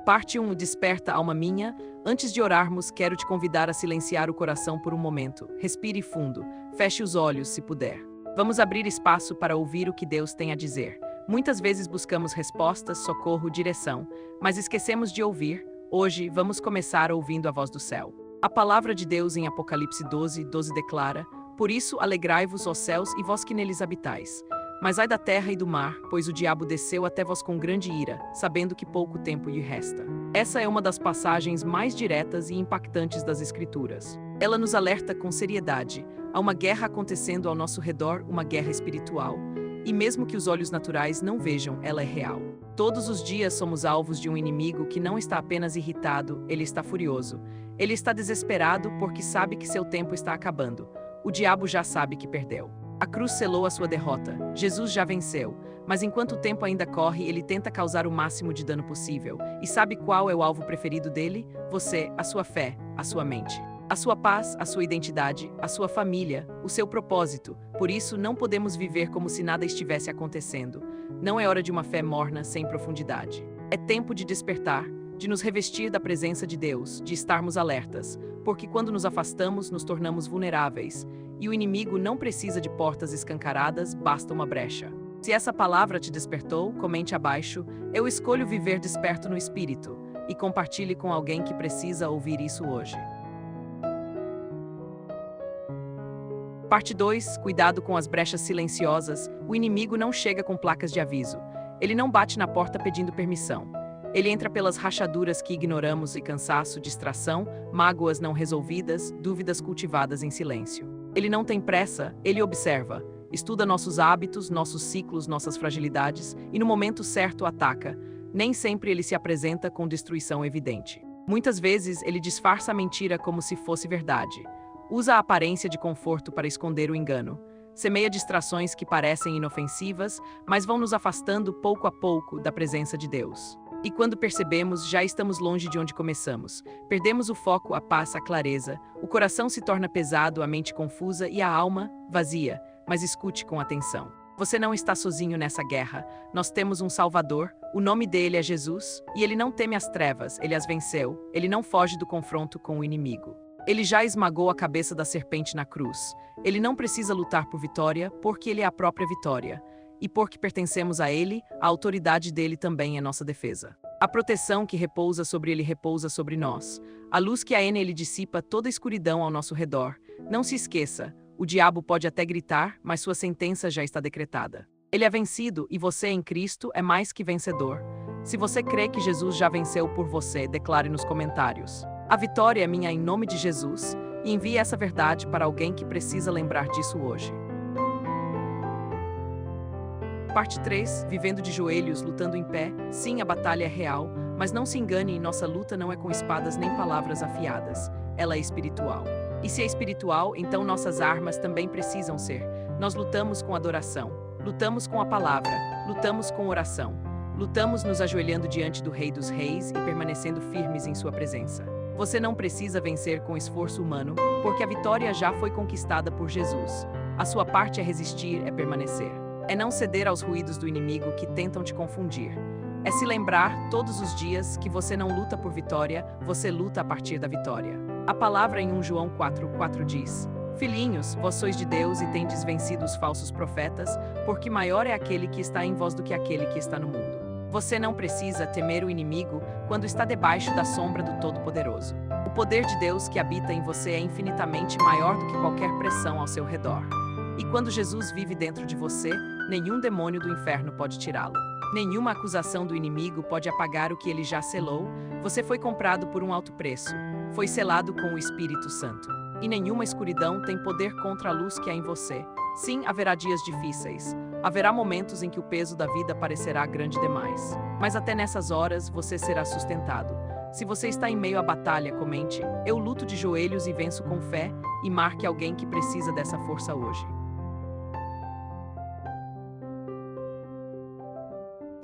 Parte 1. Desperta, alma minha. Antes de orarmos, quero te convidar a silenciar o coração por um momento. Respire fundo. Feche os olhos, se puder. Vamos abrir espaço para ouvir o que Deus tem a dizer. Muitas vezes buscamos respostas, socorro, direção, mas esquecemos de ouvir. Hoje, vamos começar ouvindo a voz do céu. A palavra de Deus em Apocalipse 12:12 declara: Por isso alegrai-vos, ó céus, e vós que neles habitais. Mas ai da terra e do mar, pois o diabo desceu até vós com grande ira, sabendo que pouco tempo lhe resta. Essa é uma das passagens mais diretas e impactantes das Escrituras. Ela nos alerta com seriedade. Há uma guerra acontecendo ao nosso redor, uma guerra espiritual. E mesmo que os olhos naturais não vejam, ela é real. Todos os dias somos alvos de um inimigo que não está apenas irritado, ele está furioso. Ele está desesperado porque sabe que seu tempo está acabando. O diabo já sabe que perdeu. A cruz selou a sua derrota. Jesus já venceu. Mas enquanto o tempo ainda corre, ele tenta causar o máximo de dano possível. E sabe qual é o alvo preferido dele? Você, a sua fé, a sua mente. A sua paz, a sua identidade, a sua família, o seu propósito. Por isso, não podemos viver como se nada estivesse acontecendo. Não é hora de uma fé morna, sem profundidade. É tempo de despertar, de nos revestir da presença de Deus, de estarmos alertas. Porque quando nos afastamos, nos tornamos vulneráveis. E o inimigo não precisa de portas escancaradas, basta uma brecha. Se essa palavra te despertou, comente abaixo: eu escolho viver desperto no espírito. E compartilhe com alguém que precisa ouvir isso hoje. Parte 2. Cuidado com as brechas silenciosas. O inimigo não chega com placas de aviso. Ele não bate na porta pedindo permissão. Ele entra pelas rachaduras que ignoramos e cansaço, distração, mágoas não resolvidas, dúvidas cultivadas em silêncio. Ele não tem pressa, ele observa. Estuda nossos hábitos, nossos ciclos, nossas fragilidades e no momento certo ataca. Nem sempre ele se apresenta com destruição evidente. Muitas vezes ele disfarça a mentira como se fosse verdade. Usa a aparência de conforto para esconder o engano. Semeia distrações que parecem inofensivas, mas vão nos afastando pouco a pouco da presença de Deus. E quando percebemos, já estamos longe de onde começamos. Perdemos o foco, a paz, a clareza. O coração se torna pesado, a mente confusa e a alma vazia. Mas escute com atenção. Você não está sozinho nessa guerra. Nós temos um Salvador. O nome dele é Jesus. E ele não teme as trevas, ele as venceu. Ele não foge do confronto com o inimigo. Ele já esmagou a cabeça da serpente na cruz. Ele não precisa lutar por vitória, porque ele é a própria vitória. E porque pertencemos a ele, a autoridade dele também é nossa defesa. A proteção que repousa sobre ele repousa sobre nós. A luz que há nele dissipa toda a escuridão ao nosso redor. Não se esqueça, o diabo pode até gritar, mas sua sentença já está decretada. Ele é vencido e você em Cristo é mais que vencedor. Se você crê que Jesus já venceu por você, declare nos comentários: a vitória é minha em nome de Jesus, e envie essa verdade para alguém que precisa lembrar disso hoje. Parte 3. Vivendo de joelhos, lutando em pé. Sim, a batalha é real, mas não se engane, nossa luta não é com espadas nem palavras afiadas. Ela é espiritual. E se é espiritual, então nossas armas também precisam ser. Nós lutamos com adoração, lutamos com a palavra, lutamos com oração. Lutamos nos ajoelhando diante do Rei dos Reis e permanecendo firmes em sua presença. Você não precisa vencer com esforço humano, porque a vitória já foi conquistada por Jesus. A sua parte é resistir, é permanecer. É não ceder aos ruídos do inimigo que tentam te confundir. É se lembrar, todos os dias, que você não luta por vitória, você luta a partir da vitória. A palavra em 1 João 4:4 diz: Filhinhos, vós sois de Deus e tendes vencido os falsos profetas, porque maior é aquele que está em vós do que aquele que está no mundo. Você não precisa temer o inimigo quando está debaixo da sombra do Todo-Poderoso. O poder de Deus que habita em você é infinitamente maior do que qualquer pressão ao seu redor. E quando Jesus vive dentro de você, nenhum demônio do inferno pode tirá-lo. Nenhuma acusação do inimigo pode apagar o que ele já selou. Você foi comprado por um alto preço. Foi selado com o Espírito Santo. E nenhuma escuridão tem poder contra a luz que há em você. Sim, haverá dias difíceis. Haverá momentos em que o peso da vida parecerá grande demais. Mas até nessas horas, você será sustentado. Se você está em meio à batalha, comente: eu luto de joelhos e venço com fé, e marque alguém que precisa dessa força hoje.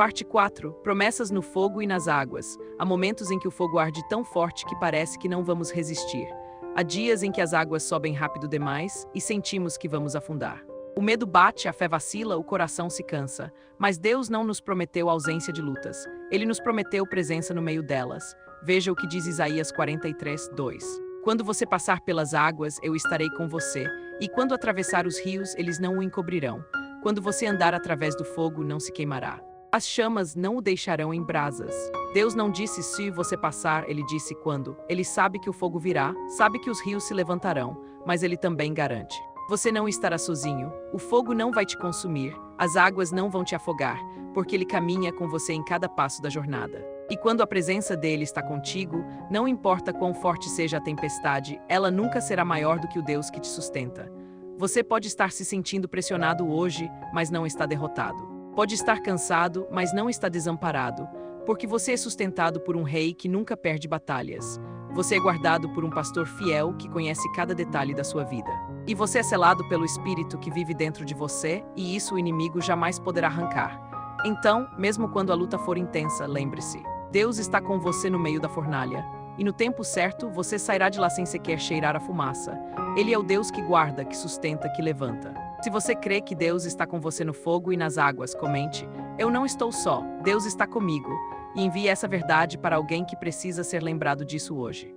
Parte 4. Promessas no fogo e nas águas. Há momentos em que o fogo arde tão forte que parece que não vamos resistir. Há dias em que as águas sobem rápido demais e sentimos que vamos afundar. O medo bate, a fé vacila, o coração se cansa. Mas Deus não nos prometeu ausência de lutas. Ele nos prometeu presença no meio delas. Veja o que diz Isaías 43:2. Quando você passar pelas águas, eu estarei com você. E quando atravessar os rios, eles não o encobrirão. Quando você andar através do fogo, não se queimará. As chamas não o deixarão em brasas. Deus não disse se você passar, ele disse quando. Ele sabe que o fogo virá, sabe que os rios se levantarão, mas ele também garante: você não estará sozinho, o fogo não vai te consumir, as águas não vão te afogar, porque ele caminha com você em cada passo da jornada. E quando a presença dele está contigo, não importa quão forte seja a tempestade, ela nunca será maior do que o Deus que te sustenta. Você pode estar se sentindo pressionado hoje, mas não está derrotado. Pode estar cansado, mas não está desamparado, porque você é sustentado por um rei que nunca perde batalhas. Você é guardado por um pastor fiel que conhece cada detalhe da sua vida. E você é selado pelo Espírito que vive dentro de você, e isso o inimigo jamais poderá arrancar. Então, mesmo quando a luta for intensa, lembre-se: Deus está com você no meio da fornalha. E no tempo certo, você sairá de lá sem sequer cheirar a fumaça. Ele é o Deus que guarda, que sustenta, que levanta. Se você crê que Deus está com você no fogo e nas águas, comente: eu não estou só, Deus está comigo. E envie essa verdade para alguém que precisa ser lembrado disso hoje.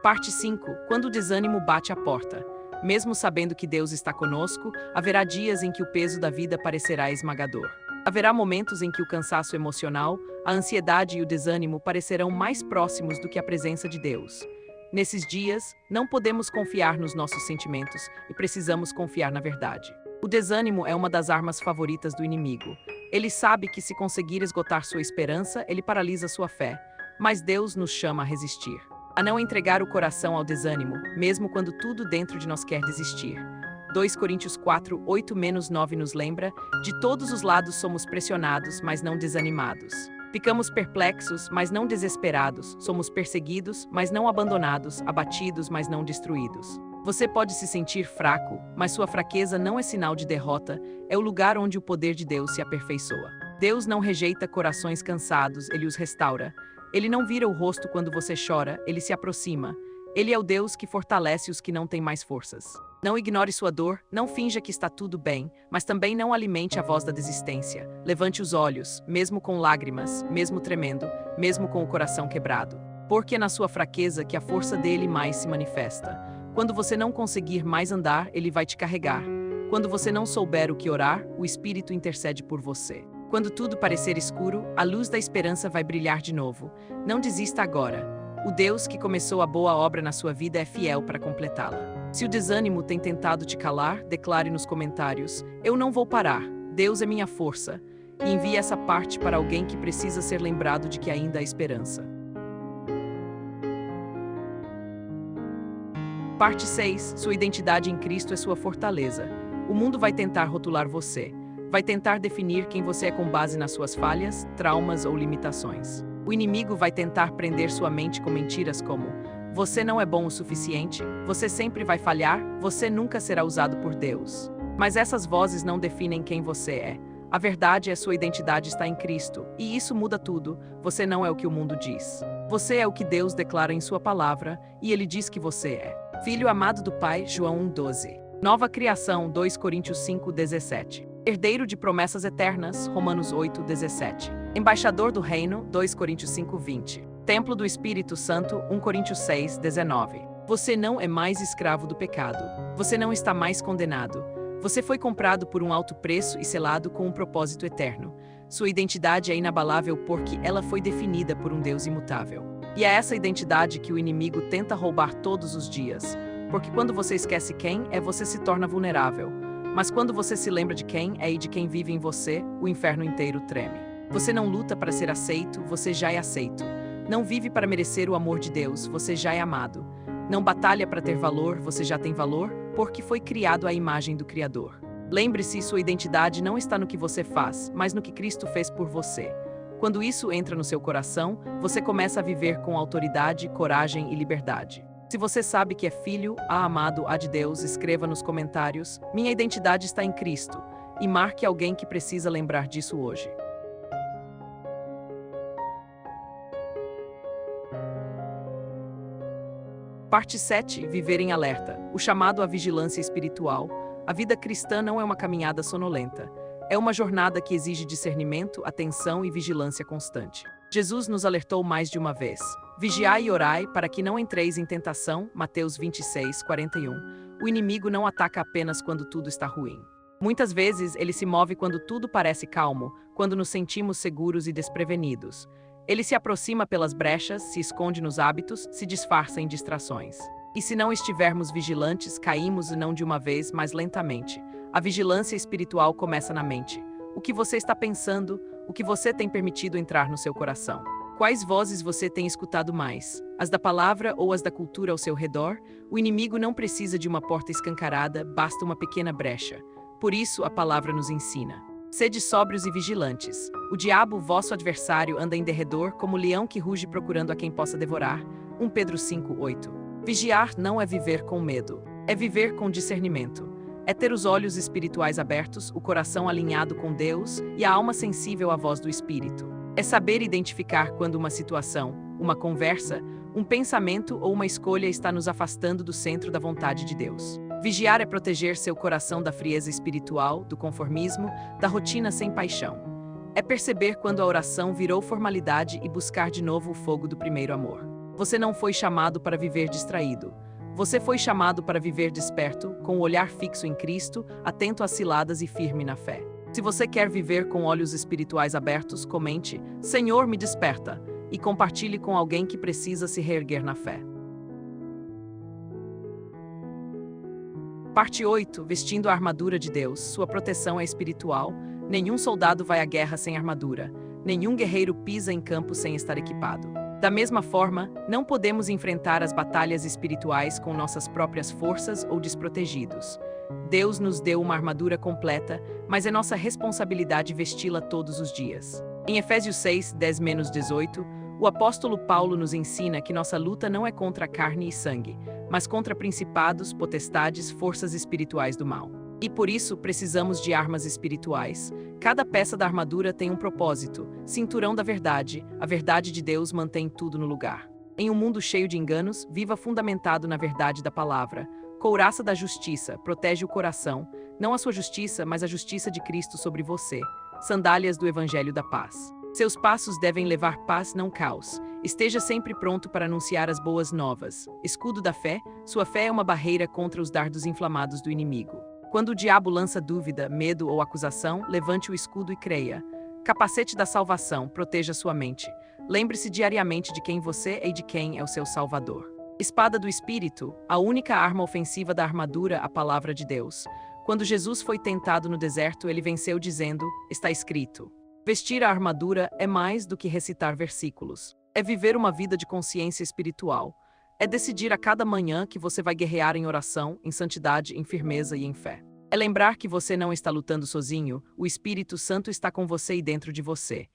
Parte 5. Quando o desânimo bate à porta. Mesmo sabendo que Deus está conosco, haverá dias em que o peso da vida parecerá esmagador. Haverá momentos em que o cansaço emocional, a ansiedade e o desânimo parecerão mais próximos do que a presença de Deus. Nesses dias, não podemos confiar nos nossos sentimentos e precisamos confiar na verdade. O desânimo é uma das armas favoritas do inimigo. Ele sabe que se conseguir esgotar sua esperança, ele paralisa sua fé. Mas Deus nos chama a resistir, a não entregar o coração ao desânimo, mesmo quando tudo dentro de nós quer desistir. 2 Coríntios 4:8-9 nos lembra: de todos os lados somos pressionados, mas não desanimados. Ficamos perplexos, mas não desesperados. Somos perseguidos, mas não abandonados. Abatidos, mas não destruídos. Você pode se sentir fraco, mas sua fraqueza não é sinal de derrota, é o lugar onde o poder de Deus se aperfeiçoa. Deus não rejeita corações cansados, ele os restaura. Ele não vira o rosto quando você chora, ele se aproxima. Ele é o Deus que fortalece os que não têm mais forças. Não ignore sua dor, não finja que está tudo bem, mas também não alimente a voz da desistência. Levante os olhos, mesmo com lágrimas, mesmo tremendo, mesmo com o coração quebrado. Porque é na sua fraqueza que a força dele mais se manifesta. Quando você não conseguir mais andar, ele vai te carregar. Quando você não souber o que orar, o Espírito intercede por você. Quando tudo parecer escuro, a luz da esperança vai brilhar de novo. Não desista agora. O Deus que começou a boa obra na sua vida é fiel para completá-la. Se o desânimo tem tentado te calar, declare nos comentários: eu não vou parar, Deus é minha força. E envie essa parte para alguém que precisa ser lembrado de que ainda há esperança. Parte 6. Sua identidade em Cristo é sua fortaleza. O mundo vai tentar rotular você. Vai tentar definir quem você é com base nas suas falhas, traumas ou limitações. O inimigo vai tentar prender sua mente com mentiras como: você não é bom o suficiente, você sempre vai falhar, você nunca será usado por Deus. Mas essas vozes não definem quem você é. A verdade é sua identidade está em Cristo, e isso muda tudo. Você não é o que o mundo diz. Você é o que Deus declara em sua palavra, e ele diz que você é. Filho amado do Pai, João 1:12. Nova criação, 2 Coríntios 5:17. Herdeiro de promessas eternas, Romanos 8:17. Embaixador do reino, 2 Coríntios 5:20. Templo do Espírito Santo, 1 Coríntios 6:19. Você não é mais escravo do pecado. Você não está mais condenado. Você foi comprado por um alto preço e selado com um propósito eterno. Sua identidade é inabalável porque ela foi definida por um Deus imutável. E é essa identidade que o inimigo tenta roubar todos os dias. Porque quando você esquece quem é, você se torna vulnerável. Mas quando você se lembra de quem é e de quem vive em você, o inferno inteiro treme. Você não luta para ser aceito, você já é aceito. Não vive para merecer o amor de Deus, você já é amado. Não batalha para ter valor, você já tem valor, porque foi criado à imagem do Criador. Lembre-se, sua identidade não está no que você faz, mas no que Cristo fez por você. Quando isso entra no seu coração, você começa a viver com autoridade, coragem e liberdade. Se você sabe que é filho, amado, de Deus, escreva nos comentários: minha identidade está em Cristo, e marque alguém que precisa lembrar disso hoje. Parte 7. Viver em alerta. O chamado à vigilância espiritual. A vida cristã não é uma caminhada sonolenta. É uma jornada que exige discernimento, atenção e vigilância constante. Jesus nos alertou mais de uma vez. Vigiai e orai para que não entreis em tentação. Mateus 26, 41. O inimigo não ataca apenas quando tudo está ruim. Muitas vezes ele se move quando tudo parece calmo, quando nos sentimos seguros e desprevenidos. Ele se aproxima pelas brechas, se esconde nos hábitos, se disfarça em distrações. E se não estivermos vigilantes, caímos e não de uma vez, mas lentamente. A vigilância espiritual começa na mente. O que você está pensando, o que você tem permitido entrar no seu coração. Quais vozes você tem escutado mais? As da palavra ou as da cultura ao seu redor? O inimigo não precisa de uma porta escancarada, basta uma pequena brecha. Por isso, a palavra nos ensina. Sede sóbrios e vigilantes. O diabo, vosso adversário, anda em derredor, como leão que ruge procurando a quem possa devorar. 1 Pedro 5:8. Vigiar não é viver com medo. É viver com discernimento. É ter os olhos espirituais abertos, o coração alinhado com Deus e a alma sensível à voz do Espírito. É saber identificar quando uma situação, uma conversa, um pensamento ou uma escolha está nos afastando do centro da vontade de Deus. Vigiar é proteger seu coração da frieza espiritual, do conformismo, da rotina sem paixão. É perceber quando a oração virou formalidade e buscar de novo o fogo do primeiro amor. Você não foi chamado para viver distraído. Você foi chamado para viver desperto, com o olhar fixo em Cristo, atento às ciladas e firme na fé. Se você quer viver com olhos espirituais abertos, comente: Senhor, me desperta, e compartilhe com alguém que precisa se reerguer na fé. Parte 8. Vestindo a armadura de Deus. Sua proteção é espiritual. Nenhum soldado vai à guerra sem armadura. Nenhum guerreiro pisa em campo sem estar equipado. Da mesma forma, não podemos enfrentar as batalhas espirituais com nossas próprias forças ou desprotegidos. Deus nos deu uma armadura completa, mas é nossa responsabilidade vesti-la todos os dias. Em Efésios 6, 10-18, o apóstolo Paulo nos ensina que nossa luta não é contra carne e sangue, mas contra principados, potestades, forças espirituais do mal. E por isso precisamos de armas espirituais. Cada peça da armadura tem um propósito. Cinturão da verdade. A verdade de Deus mantém tudo no lugar. Em um mundo cheio de enganos, viva fundamentado na verdade da palavra. Couraça da justiça. Protege o coração. Não a sua justiça, mas a justiça de Cristo sobre você. Sandálias do Evangelho da Paz. Seus passos devem levar paz, não caos. Esteja sempre pronto para anunciar as boas novas. Escudo da fé. Sua fé é uma barreira contra os dardos inflamados do inimigo. Quando o diabo lança dúvida, medo ou acusação, levante o escudo e creia. Capacete da salvação, proteja sua mente. Lembre-se diariamente de quem você é e de quem é o seu Salvador. Espada do Espírito, a única arma ofensiva da armadura, a palavra de Deus. Quando Jesus foi tentado no deserto, ele venceu dizendo: está escrito. Vestir a armadura é mais do que recitar versículos. É viver uma vida de consciência espiritual. É decidir a cada manhã que você vai guerrear em oração, em santidade, em firmeza e em fé. É lembrar que você não está lutando sozinho, o Espírito Santo está com você e dentro de você.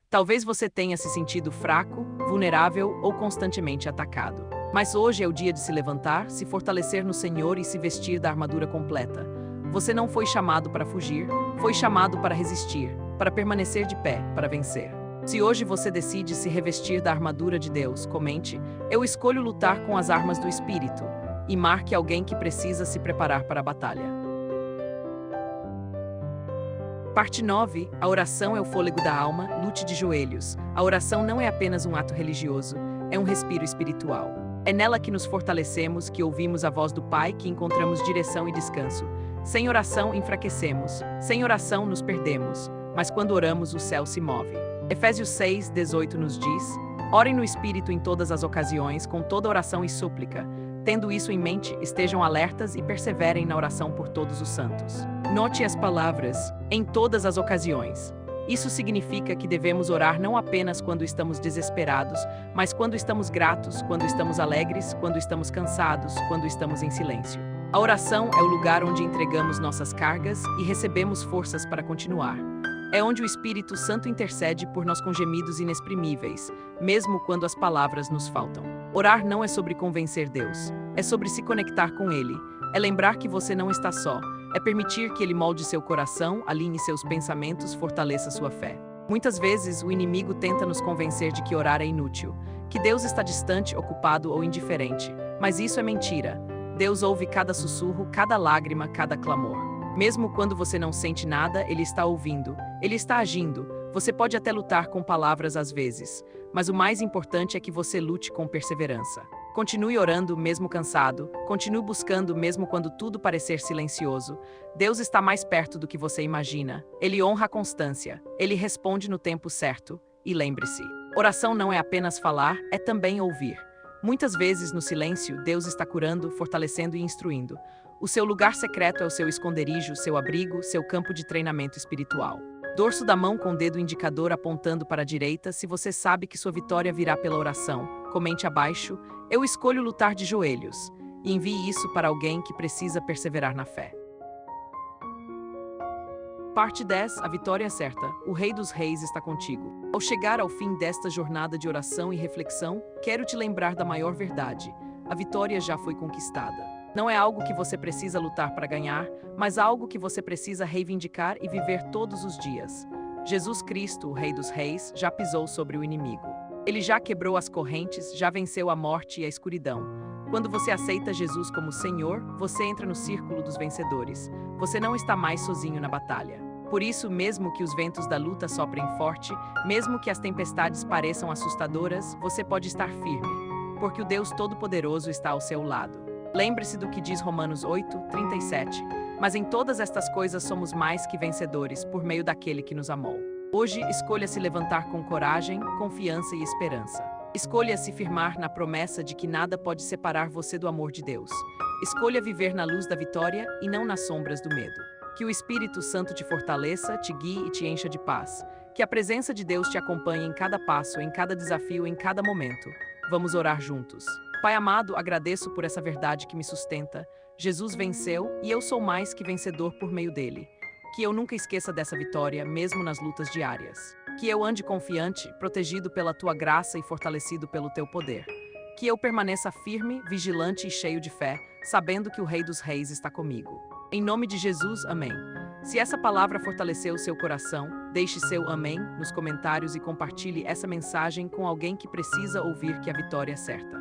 Talvez você tenha se sentido fraco, vulnerável ou constantemente atacado. Mas hoje é o dia de se levantar, se fortalecer no Senhor e se vestir da armadura completa. Você não foi chamado para fugir, foi chamado para resistir, para permanecer de pé, para vencer. Se hoje você decide se revestir da armadura de Deus, comente: eu escolho lutar com as armas do Espírito, e marque alguém que precisa se preparar para a batalha. Parte 9. A oração é o fôlego da alma, lute de joelhos. A oração não é apenas um ato religioso, é um respiro espiritual. É nela que nos fortalecemos, que ouvimos a voz do Pai, que encontramos direção e descanso. Sem oração, enfraquecemos. Sem oração, nos perdemos. Mas quando oramos, o céu se move. Efésios 6, 18 nos diz: orem no Espírito em todas as ocasiões, com toda oração e súplica. Tendo isso em mente, estejam alertas e perseverem na oração por todos os santos. Note as palavras, em todas as ocasiões. Isso significa que devemos orar não apenas quando estamos desesperados, mas quando estamos gratos, quando estamos alegres, quando estamos cansados, quando estamos em silêncio. A oração é o lugar onde entregamos nossas cargas e recebemos forças para continuar. É onde o Espírito Santo intercede por nós com gemidos inexprimíveis, mesmo quando as palavras nos faltam. Orar não é sobre convencer Deus, é sobre se conectar com Ele. É lembrar que você não está só, é permitir que Ele molde seu coração, alinhe seus pensamentos, fortaleça sua fé. Muitas vezes o inimigo tenta nos convencer de que orar é inútil, que Deus está distante, ocupado ou indiferente. Mas isso é mentira. Deus ouve cada sussurro, cada lágrima, cada clamor. Mesmo quando você não sente nada, Ele está ouvindo, Ele está agindo. Você pode até lutar com palavras às vezes, mas o mais importante é que você lute com perseverança. Continue orando mesmo cansado, continue buscando mesmo quando tudo parecer silencioso. Deus está mais perto do que você imagina. Ele honra a constância, Ele responde no tempo certo. E lembre-se, oração não é apenas falar, é também ouvir. Muitas vezes no silêncio, Deus está curando, fortalecendo e instruindo. O seu lugar secreto é o seu esconderijo, seu abrigo, seu campo de treinamento espiritual. Dorso da mão com o dedo indicador apontando para a direita se você sabe que sua vitória virá pela oração. Comente abaixo, eu escolho lutar de joelhos. E envie isso para alguém que precisa perseverar na fé. Parte 10. A vitória é certa. O Rei dos Reis está contigo. Ao chegar ao fim desta jornada de oração e reflexão, quero te lembrar da maior verdade. A vitória já foi conquistada. Não é algo que você precisa lutar para ganhar, mas algo que você precisa reivindicar e viver todos os dias. Jesus Cristo, o Rei dos Reis, já pisou sobre o inimigo. Ele já quebrou as correntes, já venceu a morte e a escuridão. Quando você aceita Jesus como Senhor, você entra no círculo dos vencedores. Você não está mais sozinho na batalha. Por isso, mesmo que os ventos da luta soprem forte, mesmo que as tempestades pareçam assustadoras, você pode estar firme, porque o Deus Todo-Poderoso está ao seu lado. Lembre-se do que diz Romanos 8:37. Mas em todas estas coisas somos mais que vencedores por meio daquele que nos amou. Hoje, escolha se levantar com coragem, confiança e esperança. Escolha se firmar na promessa de que nada pode separar você do amor de Deus. Escolha viver na luz da vitória e não nas sombras do medo. Que o Espírito Santo te fortaleça, te guie e te encha de paz. Que a presença de Deus te acompanhe em cada passo, em cada desafio, em cada momento. Vamos orar juntos. Pai amado, agradeço por essa verdade que me sustenta. Jesus venceu e eu sou mais que vencedor por meio dele. Que eu nunca esqueça dessa vitória, mesmo nas lutas diárias. Que eu ande confiante, protegido pela tua graça e fortalecido pelo teu poder. Que eu permaneça firme, vigilante e cheio de fé, sabendo que o Rei dos Reis está comigo. Em nome de Jesus, amém. Se essa palavra fortaleceu o seu coração, deixe seu amém nos comentários e compartilhe essa mensagem com alguém que precisa ouvir que a vitória é certa.